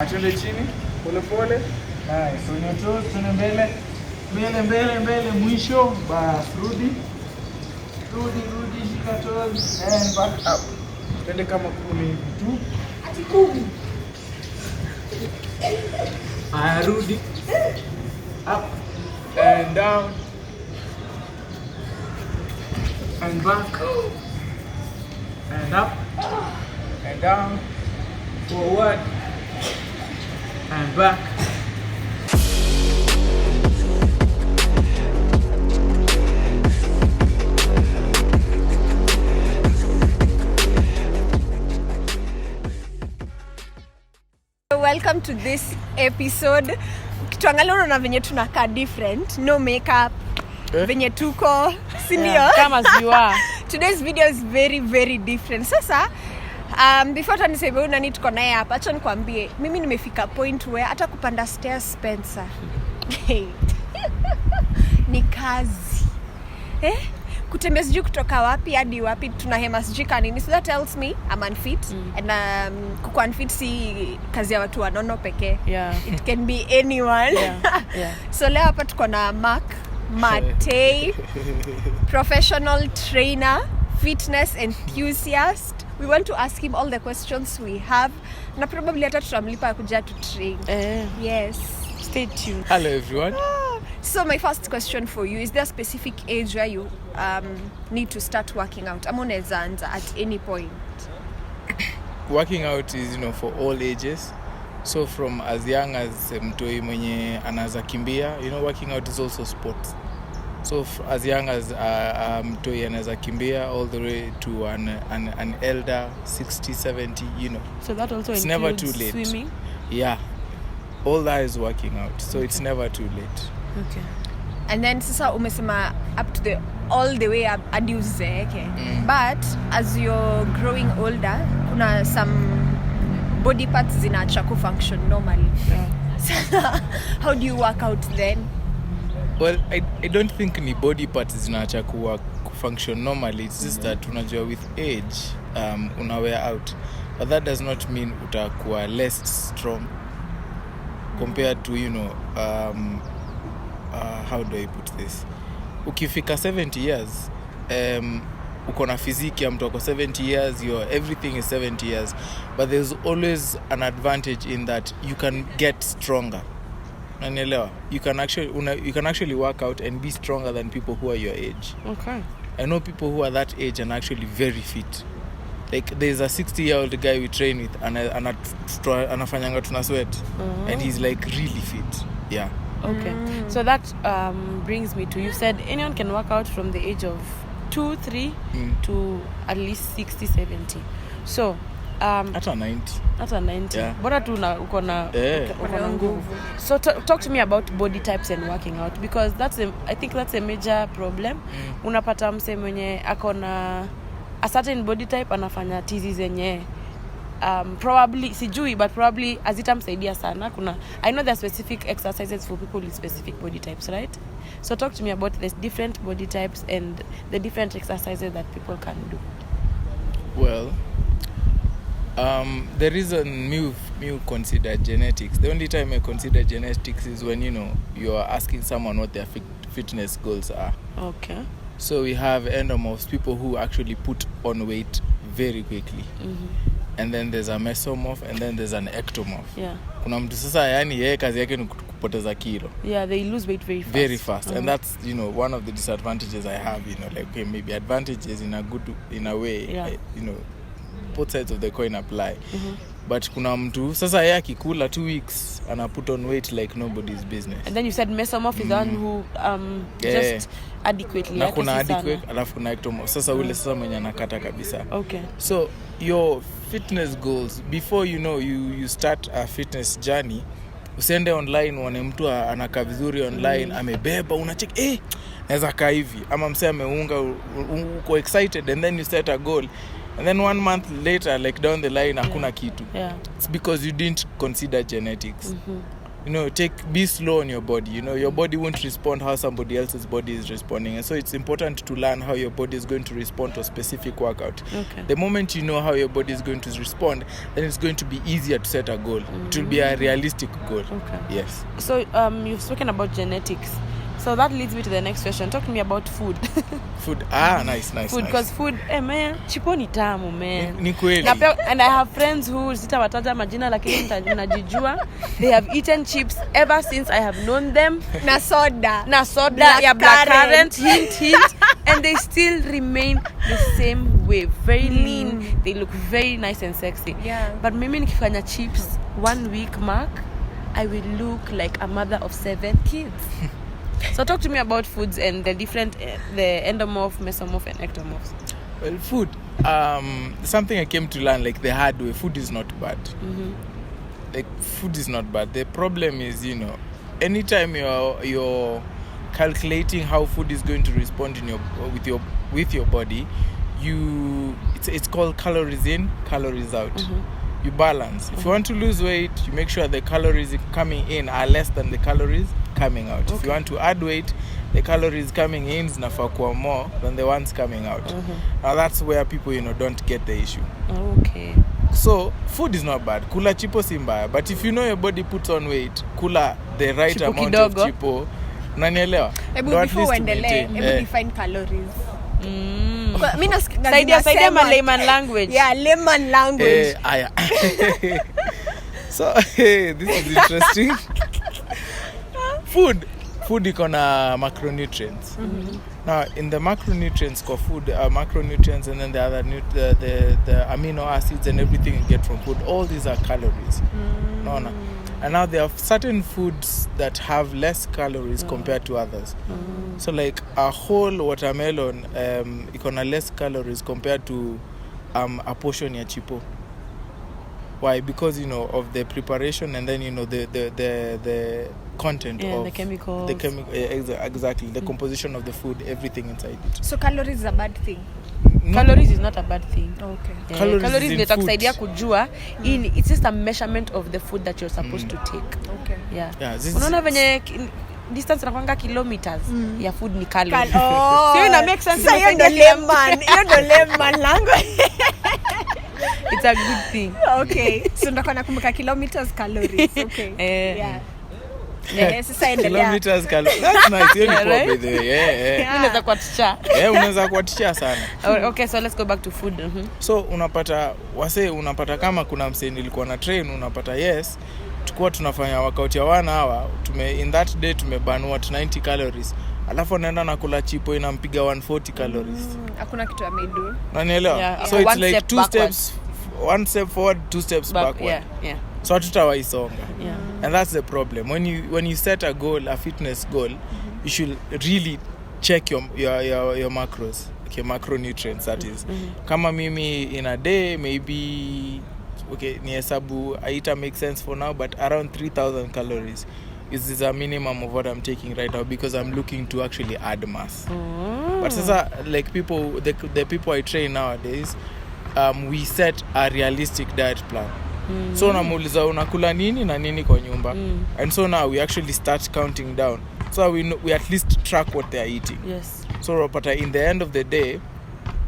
Achole chini, pole pole. Nice. So your toes, tuna mbele, mwisho. Bas, rudi, shika toes and back up. Twende kama 10 hivi tu. Ati 10. Aya, rudi. Up and down. And back. And up. And down. Forward. And back. Welcome to this episode. Tuangalia unaona venye tunakaa different, no makeup, venye tuko, si ndio? Kama ziwa. Today's video is very very different. Sasa before tuniseme unani tuko naye hapa, acha nikwambie mimi nimefika point where hata kupanda stairs Spencer ni kazi. Kutembea sijui kutoka wapi hadi wapi, tunahema sijui kanini. So that tells me I'm unfit. And kukuwa unfit si kazi ya watu wanono pekee. Yeah. It can be anyone. Yeah. So leo hapa tuko na Mark Matei, professional trainer, fitness enthusiast. We want to ask him all the questions we have. Na probably hata tutamlipa kuja to train. Yes. Stay tuned. Hello everyone. So my first question for you, is there a specific age where you need to start working out? I'm on Zanza at any point. Working out is, for all ages. So from as young as mtoi mwenye anaanza kimbia, working out is also sports. So as young as mtoi anaanza kimbia all the way to an elder 60, 70, So that also it's includes never too late. Swimming? Yeah. All that is working out. So it's never too late. Okay. And then sasa umesema up to all the way up hadi uzeeke. But as you're growing older, kuna some body parts zinaacha kufunction normally. Yeah. How do you work out then? Well, I don't think ni body parts zinaacha kufunction normally. It's just that unajua with age una wear out. But that does not mean utakuwa less strong compared to how do I put this? Ukifika 70 years, uko na physique ya mtu ako 70 years, everything is 70 years, but there's always an advantage in that you can get stronger. Unanielewa? You can actually work out and be stronger than people who are your age. Okay. I know people who are that age and actually very fit. Like there's a 60-year-old guy we train with and anafanyanga tuna sweat and he's like really fit. Yeah. Okay. So that brings me to, you said anyone can work out from the age of 2, 3 to at least 60, 70. So Hata 90. Hata 90. Yeah. Bora tu uko na nguvu. So talk to me about body types and working out, because I think that's a major problem. Unapata mse mwenye akona a certain body type anafanya tizi zenye probably sijui, but probably azitamsaidia sana. I know there are specific exercises for people with specific body types, right? So talk to me about the different body types and the different exercises that people can do. Well, the reason me consider genetics, the only time I consider genetics is when you are asking someone what their fitness goals are. Okay. So we have endomorphs, people who actually put on weight very quickly. And then there's a mesomorph and then there's an ectomorph. Yeah. Kuna mtu sasa yeye kazi yake ni kupoteza kilo. Yeah, they lose weight very fast. Very fast. And that's, one of the disadvantages I have, like okay, maybe advantages in a way, yeah. Both sides of the coin apply. But kuna mtu sasa yeye akikula 2 weeks ana put on weight like nobody's business. And then you said mesomorph is the one who just adequately. Na kuna adequate alafu kuna ectomorph. Sasa ule sasa mwenye anakata kabisa. Okay. So your fitness goals, before you start a fitness journey, usende online uone mtu anakaa vizuri online, amebeba, unacheki naweza kaa hivi, ama msee ameunga, uko excited, and then you set a goal and then 1 month later, like down the line, hakuna kitu. Yeah. It's because you didn't consider genetics. be slow on your body. Your body won't respond how somebody else's body is responding, and so it's important to learn how your body is going to respond to a specific workout. Okay. The moment you know how your body is going to respond, then it's going to be easier to set a goal. It will be a realistic goal. Okay. Yes. So you've spoken about genetics. So that leads me to the next question. Talk to me about food. Food. Nice. Food, because food, man, chipo ni tamu, man. Ni kweli. And I have friends who sitawataja majina lakini najijua. They have eaten chips ever since I have known them. Na soda, blackcurrant, hint, and they still remain the same way. Very lean. They look very nice and sexy. Yeah. But mimi nikifanya chips 1 week mark, I will look like a mother of 7 kids. So talk to me about foods and the different, the endomorph, mesomorph, and ectomorphs. Well, food. Something I came to learn like the hard way. Food is not bad. Mm-hmm. Like food is not bad. The problem is, anytime you're calculating how food is going to respond with your body, it's called calories in, calories out. Mm-hmm. You balance. If you want to lose weight, you make sure the calories coming in are less than the calories coming out. Okay. If you want to add weight, the calories coming in zinafaa kuwa more than the ones coming out. Mm-hmm. Now that's where people don't get the issue. Okay. So food is not bad. Kula chipo si mbaya, but if you know your body puts on weight, kula the right chipo amount kidogo. of chipo. Unanielewa? Before uendelee, define calories. Saidia ma layman language. Yeah, layman language. So this is interesting. Food iko na macronutrients. Mm-hmm. Now in the macronutrients for food, macronutrients, and then the other the amino acids and everything you get from food, all these are calories. No. And now there are certain foods that have less calories compared to others. So like a whole watermelon iko na less calories compared to a portion ya chipo. Why? Because of the preparation, and then the content of the chemicals. Exactly, the composition of the food, everything inside it. So calories is a bad thing. No. Calories is not a bad thing. Okay. Yeah. Calories itakusaidia kujua it's just a measurement of the food that you're supposed to take. Okay. Yeah. Unaona venye distance nakwanga kilometers ya food ni calories. So ina make sense. So you're the layman language. It's a good thing. Okay. So ndo nakumbuka kilometers calories. Okay. Yeah. Kilometers calories. That's nice. Hiyo ni poa by the way. Yeah. Unaweza kwa teacher. Unaweza kwa teacher sana. Okay, so let's go back to food. So unapata kama kuna msee nilikuwa na train, unapata tukua tunafanya workout ya 1 hour, in that day tumeburn 90 calories. Alafu anaenda na kula chipo inampiga 140 calories. Hakuna kitu ameidu. Unanielewa? Yeah. So it's like 2 steps, 1 step forward, 2 steps backward. Yeah. So hatutawaisonga. Yeah. And that's the problem. When you set a goal, a fitness goal, you should really check your macros, your macronutrients, that is. Kama mimi in a day, maybe ni hesabu aita makes sense for now, but around 3,000 calories is a minimum of what I'm taking right now, because I'm looking to actually add mass. But sasa, like the people I train nowadays, we set a realistic diet plan. So namuuliza unakula nini na nini kwa nyumba. And so now we actually start counting down, so we at least track what they are eating. Yes. So but in the end of the day,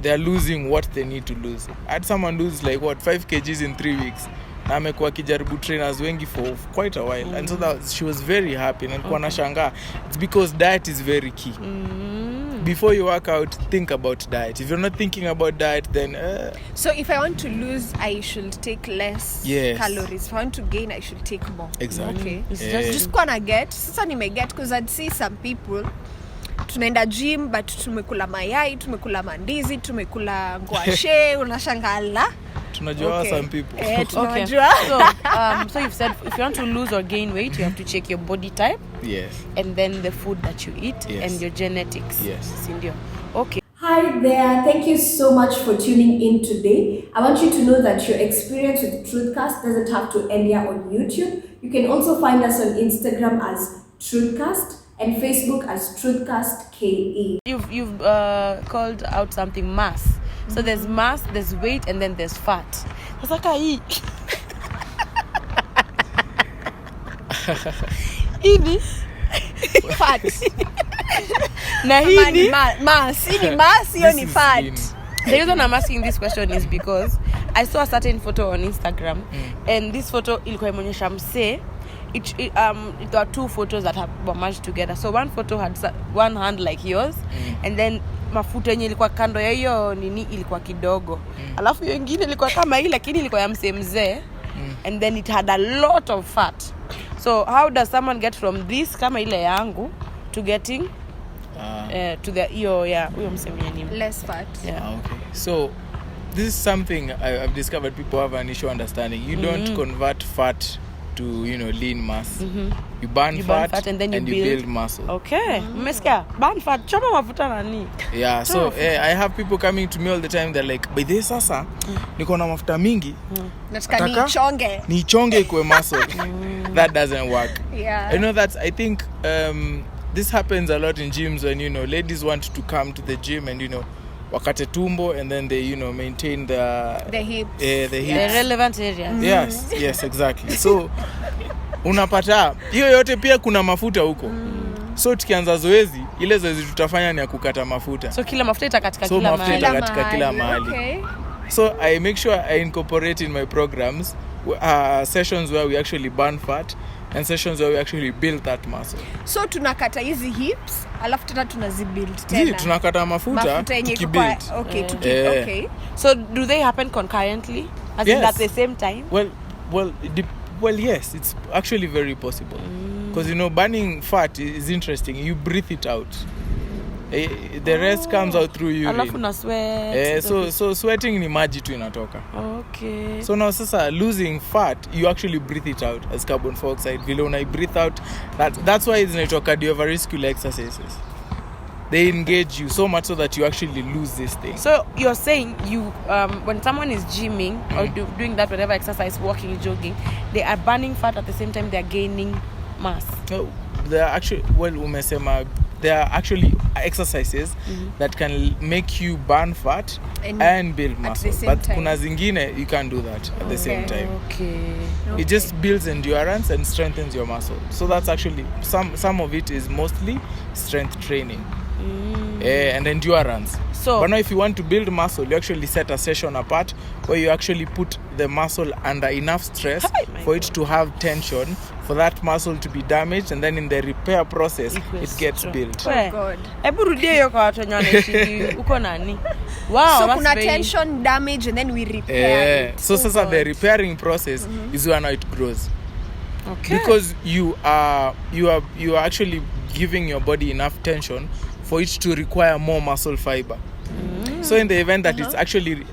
they are losing what they need to lose. I had someone lose 5 kgs in 3 weeks. Na amekuwa kijaribu trainers wengi for quite a while. And so she was very happy. And nilikuwa nashangaa. It's because diet is very key. Before you work out, think about diet. If you're not thinking about diet, then So if I want to lose, I should take less calories. If I want to gain, I should take more. Exactly. Okay. Just gonna get. Sasa nimeget, because I'd see some people tunaenda gym but tumekula mayai, tumekula mandizi, tumekula ngwashe, unashangala. Tunajua some people. Tunajua. So you've said if you want to lose or gain weight, you have to check your body type. Yes. And then the food that you eat and your genetics. Yes. Sindio. Okay. Hi there, thank you so much for tuning in today. I want you to know that your experience with Truthcast doesn't have to end here on YouTube. You can also find us on Instagram as Truthcast and Facebook as Truthcast KE. You've called out something mass. So there's mass, there's weight, and then there's fat. Sasa kai. Hivi Fat. na Kama ni hivi. mass. Hii ni mass, hiyo This ni is fat. lean. The reason I'm asking this question is because I saw a certain photo on Instagram, and this photo ilikuwa imeonyesha msee. It were two photos that were merged together. So one photo had one hand like yours, and then mafuta yenye ilikuwa kando ya hiyo nini ilikuwa kidogo. Alafu hiyo ingine ilikuwa kama hii lakini ilikuwa ya mzee, and then it had a lot of fat. So how does someone get from this kama ile yangu to getting to the hiyo msee mwenye ni Less fat. yeah. Okay. So this is something I've discovered people have an issue understanding. You don't convert fat to, lean mass. You burn fat and then you build muscle. Okay. Mmesikia? Burn fat. Choma mafuta nani? Yeah, so I have people coming to me all the time. They're like, by this sasa niko na mafuta mingi. Nataka Nataka nichonge. nichonge ikuwe muscle. That doesn't work. Yeah. I know that I think this happens a lot in gyms when ladies want to come to the gym and wakate tumbo and then they maintain the hips. the The hips. relevant areas. Yes, exactly. So unapata hiyo yote pia kuna mafuta huko. So tukianza zoezi, ile zoezi tutafanya ni ya kukata mafuta. So kila mafuta itakatika So kila mafuta mahali. katika kila mahali. Okay. So I make sure I incorporate in my programs sessions where we actually burn fat and sessions where we actually build that muscle. So tunakata hizi hips, alafu tena tunazibuild Zii, tena. tunakata mafuta yenye tukibuild. okay, okay. So do they happen concurrently? As in Yes. at the same time? Well, yes, it's actually very possible. Because burning fat is interesting. You breathe it out. The rest comes out through Alafu urine. na sweat. So sweating ni maji tu inatoka. Okay. So now sasa losing fat, you actually breathe it out as carbon dioxide. Vile una breathe out, that's why it's inaitwa cardiovascular exercises. They engage you so much so that you actually lose this thing. So you're saying when someone is gymming or doing that whatever exercise, walking, jogging, they are burning fat at the same time they are gaining mass. No, there are actually umesema there are actually exercises that can make you burn fat and build muscle. But kuna zingine you can't do that at the same time. Okay. It just builds endurance and strengthens your muscle. So that's actually some of it is mostly strength training and endurance. So But now if you want to build muscle, you actually set a session apart where you actually put the muscle under enough stress for it to have tension, for that muscle to be damaged, and then in the repair process it gets built. Oh God. Hebu rudia hiyo kwa watu wenye wanaishi huko nani? Wow, So that's kuna very- tension damage and then we repair it. So sasa the repairing process is when it grows. Okay. Because you are actually giving your body enough tension for it to require more muscle fiber. So in the event that it's actually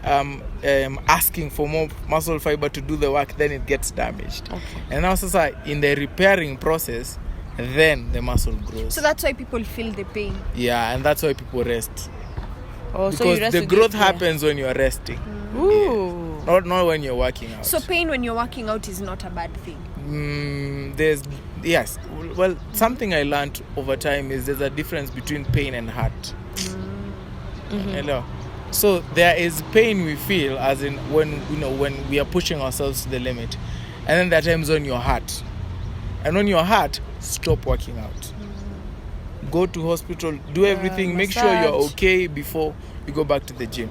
asking for more muscle fiber to do the work, then it gets damaged. Okay. And now sasa in the repairing process, then the muscle grows. So that's why people feel the pain. Yeah, and that's why people rest. Oh, so you Because rest the with growth it, yeah. happens when you're resting. Ooh. Not when you're working out. So pain when you're working out is not a bad thing. Well, something I learned over time is there's a difference between pain and hurt. Hello. So there is pain we feel as in when we are pushing ourselves to the limit, and then there are times when you're hurt, and when you're hurt, stop working out. Go to hospital, do everything, make sure you're massage. okay before you go back to the gym.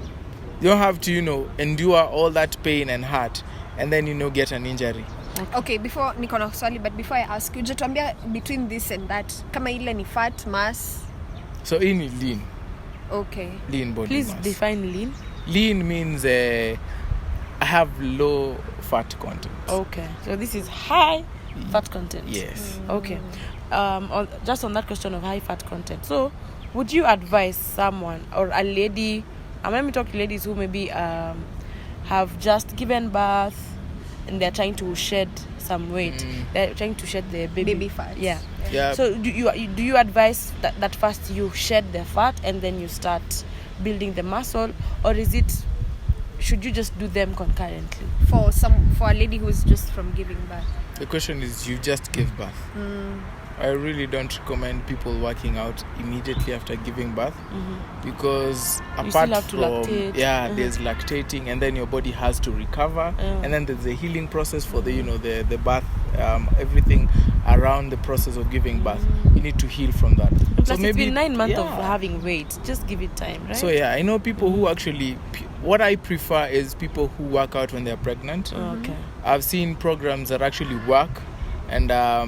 You don't have to endure all that pain and hurt and then get an injury. Okay, before niko na swali, but before I ask you, tuambia between this and that, kama ile ni fat, mass. So in lean Okay. body Please mass. define lean. Lean means I have low fat content. Okay. So this is high fat content. Yes. Okay. Just on that question of high fat content. So, would you advise someone or a lady? Let me talk to ladies who maybe have just given birth and they're trying to shed some weight. They're trying to shed their Baby fat. Yeah. Yeah. So do you advise that first you shed the fat and then you start building the muscle, or should you just do them concurrently? For a lady who's just from giving birth. The question is, you just give birth. I really don't recommend people working out immediately after giving birth because You apart still have to from lactate. there's lactating, and then your body has to recover, and then there's a healing process for the the birth everything around the process of giving birth. You need to heal from that. Plus, it's been 9 months of having weight. Just give it time, right? So I know people who actually, what I prefer is people who work out when they're pregnant. Okay. I've seen programs that actually work, and a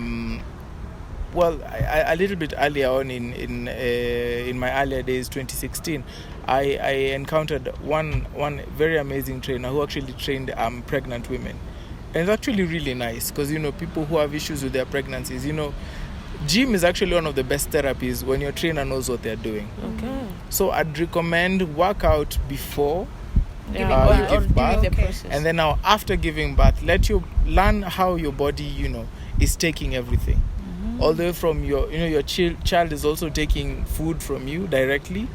little bit earlier on in my earlier days, 2016, I encountered one very amazing trainer who actually trained pregnant women, and it's actually really nice because people who have issues with their pregnancies, gym is actually one of the best therapies when your trainer knows what they're doing. Okay. So I'd recommend workout before you give birth, and then now after giving birth, let you learn how your body is taking everything. All the way from your child is also taking food from you directly,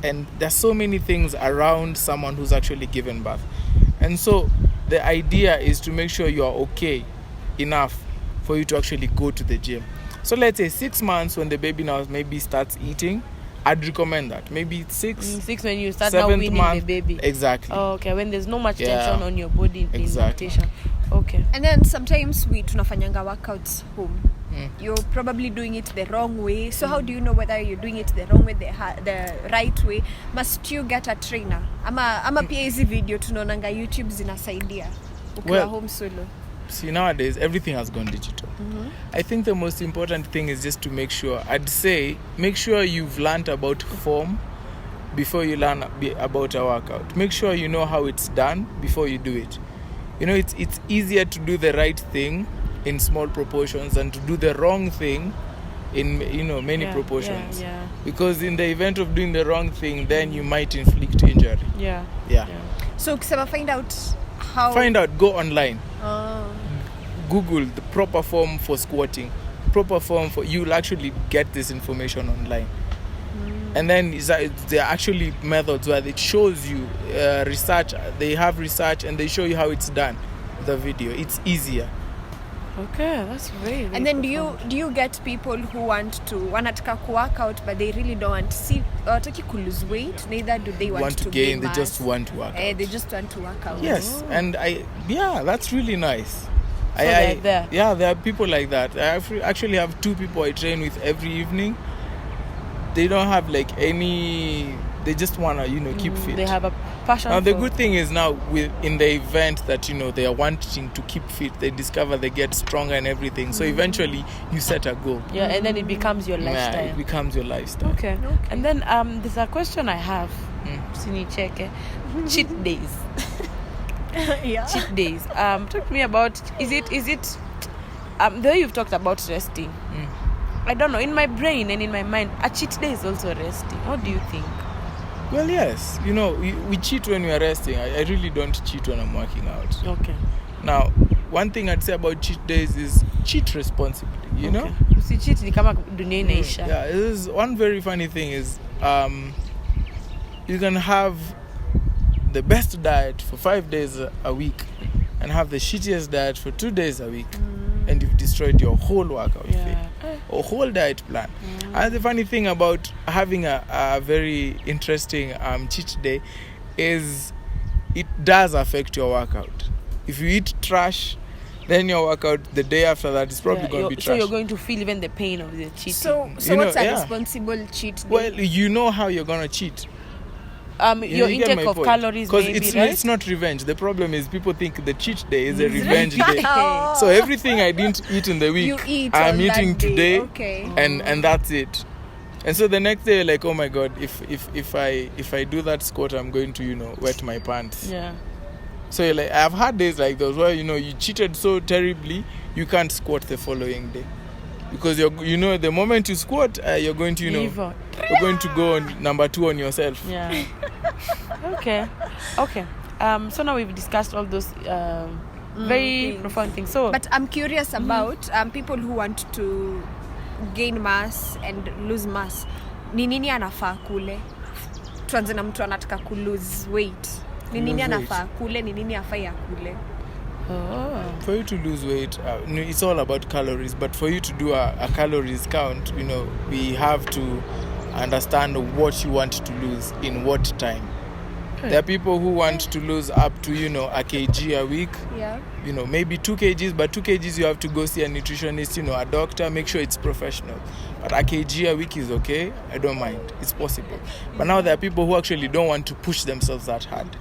and there's so many things around someone who's actually given birth. And so the idea is to make sure you are okay enough for you to actually go to the gym. So let's say 6 months, when the baby now maybe starts eating, I'd recommend that. Maybe 6 when you start now weaning the baby. Exactly. Oh, okay, when there's no much tension on your body in lactation. Okay. And then sometimes tunafanyanga workouts home. You're probably doing it the wrong way. So how do you know whether you're doing it the wrong way, the right way? Must you get a trainer? Ama pia hizi video tunaonanga YouTube zinasaidia ukiwa home solo. See, nowadays everything has gone digital. I think the most important thing is just to make sure you've learned about form before you learn about a workout. Make sure you know how it's done before you do it. It's easier to do the right thing in small proportions than to do the wrong thing in many proportions. Because in the event of doing the wrong thing, then you might inflict injury. So find out, go online. Google the proper form for squatting, you'll actually get this information online. And then there are actually methods where it shows you research. They have research and they show you how it's done. The video, it's easier. Okay, that's very and then do you get people who wanataka to work out but they really don't want to lose weight, neither do they want to gain mass. They just want to work out. They just want to work out. Yes. And that's really nice. So there are people like that. I actually have 2 people I train with every evening. They don't have they just want to keep fit. They have a passion. Now the good thing is now in the event that they are wanting to keep fit, they discover they get stronger and everything. So eventually you set a goal. Yeah, and then it becomes your lifestyle. Yeah, it becomes your lifestyle. Okay. And then there's a question I have. Cheat days. Cheat days. Talk to me about is it the way you've talked about resting. I don't know, in my brain and in my mind, a cheat day is also resting. What do you think? Well, yes. We cheat when we are resting. I really don't cheat when I'm working out. Okay. Now, one thing I'd say about cheat days is cheat responsibly, you know? Usicheat ni kama dunia inaisha. Yeah, this is one very funny thing is you can have the best diet for 5 days a week and have the shittiest diet for 2 days a week. And you've destroyed your whole workout fit or whole diet plan. And the funny thing about having a very interesting cheat day is it does affect your workout. If you eat trash, then your workout the day after that is probably going to be trash. So you're going to feel even the pain of the cheating. So what's a responsible cheat day? Well, you know how you're going to cheat. Your intake of calories, maybe, it's not revenge. The problem is people think the cheat day is a revenge day. So everything I didn't eat in the week, I'm eating today, and that's it. And so the next day, like, oh my God, if I do that squat, I'm going to wet my pants. Yeah. So I've had days like those where you cheated so terribly you can't squat the following day. Because the moment you squat, you're going to you're going to go on number 2 on yourself. Yeah. Okay. So now we've discussed all those very profound things. So, but I'm curious about people who want to gain mass and lose mass. Ni nini anafaa kule? Tuanze na mtu anataka ku lose weight. Ni nini anafaa kule? Ni nini afai akule? For you to lose weight, it's all about calories. But for you to do a calories count, we have to understand what you want to lose in what time. There are people who want to lose up to, you know, a kg a week. Yeah. You know, maybe 2 kgs, but 2 kgs you have to go see a nutritionist, you know, a doctor, make sure it's professional. But a kg a week is okay. I don't mind. It's possible. But now there are people who actually don't want to push themselves that hard.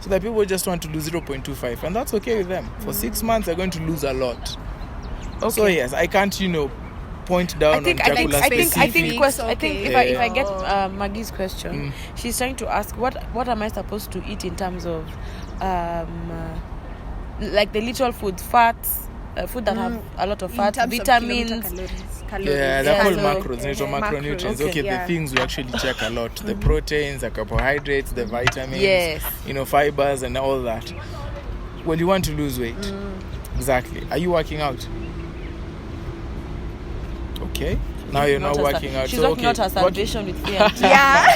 So there are people who just want to lose 0.25, and that's okay with them. For 6 months, they're going to lose a lot. Okay. So yes, I can't, you know, point down on Chakula specific. I think if I get Maggie's question, she's trying to ask what am I supposed to eat in terms of like the literal food, fats, food that have a lot of fat, vitamins. Yeah, they're called macros. Yeah. Macronutrients. Macros, Okay, yeah. the things we actually check a lot: the proteins, the carbohydrates, the vitamins, Yes. you know, fibers, and all that. Well, you want to lose weight. Exactly. Are you working out? Okay. Now you're not working out. She's So working out her salvation with fear. Yeah.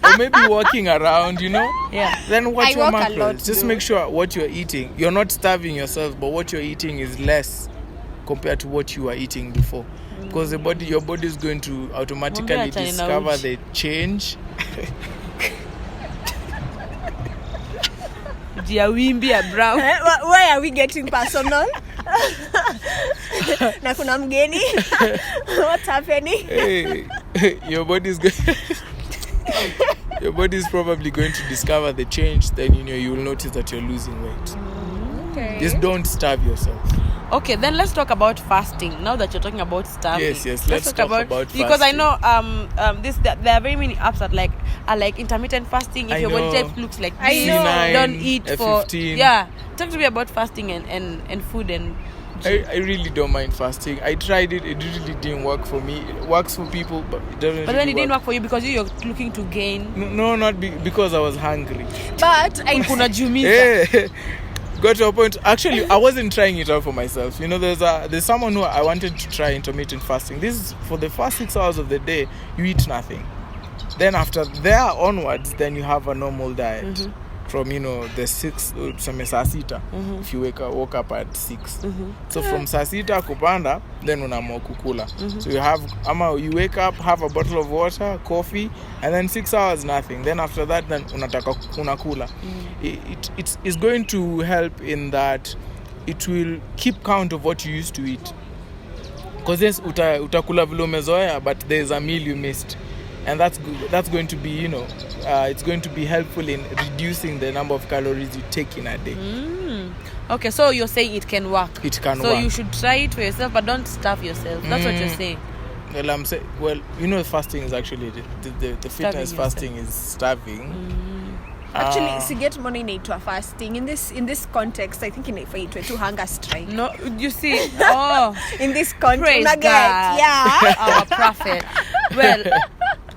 or maybe walking around, you know. Yeah. Then watch I your walk a macros. lot, Just though. make sure what you're eating. You're not starving yourself, but what you're eating is less compared to what you were eating before. Because your body is going to automatically Mwambie achane na discover uchi. the change. Dear Wimby a brown. Why are we getting personal? Na kuna mgeni. What's happening? Hey, your body is your body is probably going to discover the change. Then you will notice that you're losing weight. Okay. Just don't starve yourself. Okay, then let's talk about fasting. Now that you're talking about starving. Yes, let's talk about because I fasting. know there are very many apps that are like intermittent fasting. If I your body know. type looks like I this, know. C9, don't eat for F15. yeah. Talk to me about fasting and food and I really don't mind fasting. I tried it. It really didn't work for me. It works for people, but it doesn't. but then it didn't work for you because you're looking to gain. No, not because I was hungry. But Kuna jumiza. Hey, got to a point. Actually, I wasn't trying it out for myself. You know, there's someone who I wanted to try intermittent fasting. This is for the first 6 hours of the day, you eat nothing. Then after there onwards, then you have a normal diet. From the 6 saa sita, if you woke up at 6. So from saa sita kupanda, then unaamua kukula. So you wake up, have a bottle of water, coffee, and then 6 hours nothing. Then after that, then unakula. It's going to help in that it will keep count of what you used to eat. Because yes, utakula vile umezoea, but there's a meal you missed. And that's going to be, it's going to be helpful in reducing the number of calories you take in a day. Okay, so you're saying it can work. It can so work. you should try it for yourself, but don't starve yourself. That's what you're saying. Well, I'm saying, fasting is actually the fitness yourself. fasting is starving. actually, siget mbona inaitwa fasting in this context. I think inaitwa to hunger strike. No, you see. Oh, In this context, praise nugget, God. yeah. Our prophet. Well,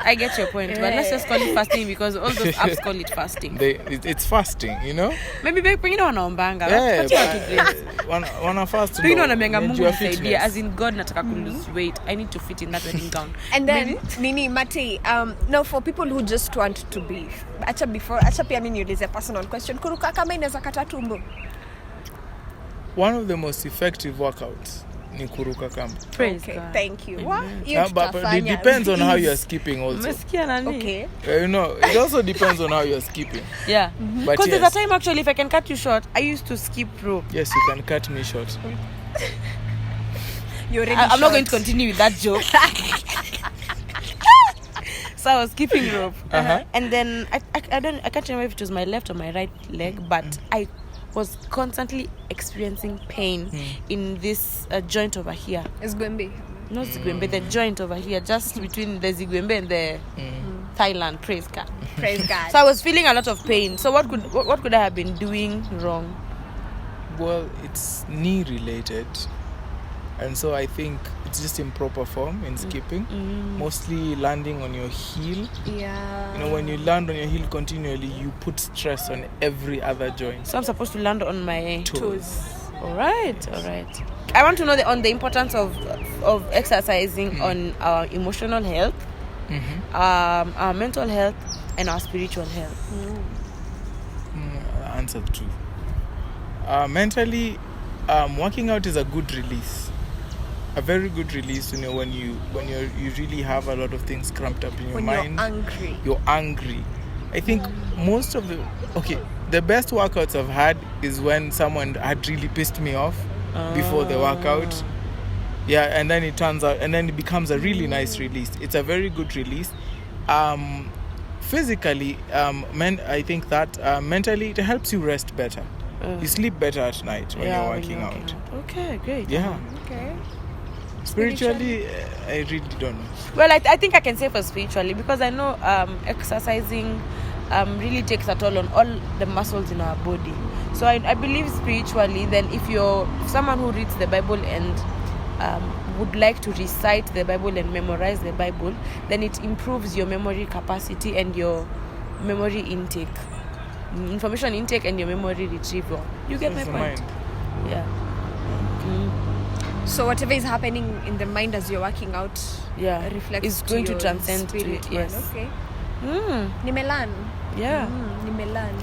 I get your point, but let's just call it fasting because all those apps call it fasting. It's fasting, Maybe pengine wanaombanga. Yeah, Wacha watu grace. wana fast. Pengine wanaambianga Mungu Najua nisaidie, fitness. as in God nataka ku lose weight. I need to fit in that wedding gown. And then Nini Mate, now for people who just want to be, acha pia mimi niulize personal question. Kuruka kama inaweza kata tumbo. One of the most effective workouts ni kuruka kamba. Praise Okay, God. thank you. Wow, But it depends on how you're skipping also. Umesikia nani? Okay. It also depends on how you're skipping. Yeah. But Because there's a yes, time actually, if I can cut you short, I used to skip rope. yes, you can cut me short. You're already I'm not going to short. continue with that joke. So I was skipping rope, and then I can't remember if it was my left or my right leg, but I was constantly experiencing pain in this joint over here. It's going to be. Not Zigwembe, the joint over here, just between the Zigwembe and the Thailand. Praise God. Praise God. So I was feeling a lot of pain. So what could I have been doing wrong? Well, it's knee related, and so I think it's just improper form in skipping. Mostly landing on your heel. Yeah. When you land on your heel continually, you put stress on every other joint. So I'm supposed to land on my Toes. All right. I want to know on the importance of exercising on our emotional health, our mental health, and our spiritual health. Answer 2. Mentally, working out is a good release. A very good release, when you really have a lot of things cramped up in your When mind. you're angry. You're angry. I think most of the best workouts I've had is when someone had really pissed me off before the workout. Yeah, and then it turns out, and then it becomes a really nice release. It's a very good release. Physically, I think that mentally it helps you rest better. You sleep better at night when you're working out. Okay, great. Yeah. Okay. Spiritually, I really don't know. Well, I think I can say for spiritually, because I know exercising really takes a toll on all the muscles in our body. So I believe spiritually, then if you're someone who reads the Bible and would like to recite the Bible and memorize the Bible, then it improves your memory capacity and your memory intake, information intake, and your memory retrieval. You get my point? Yeah. So whatever is happening in the mind as you're working out, reflects it's going to your transcend to spirit, it. Yes. Okay. Nimelan. Yeah. Nimelan.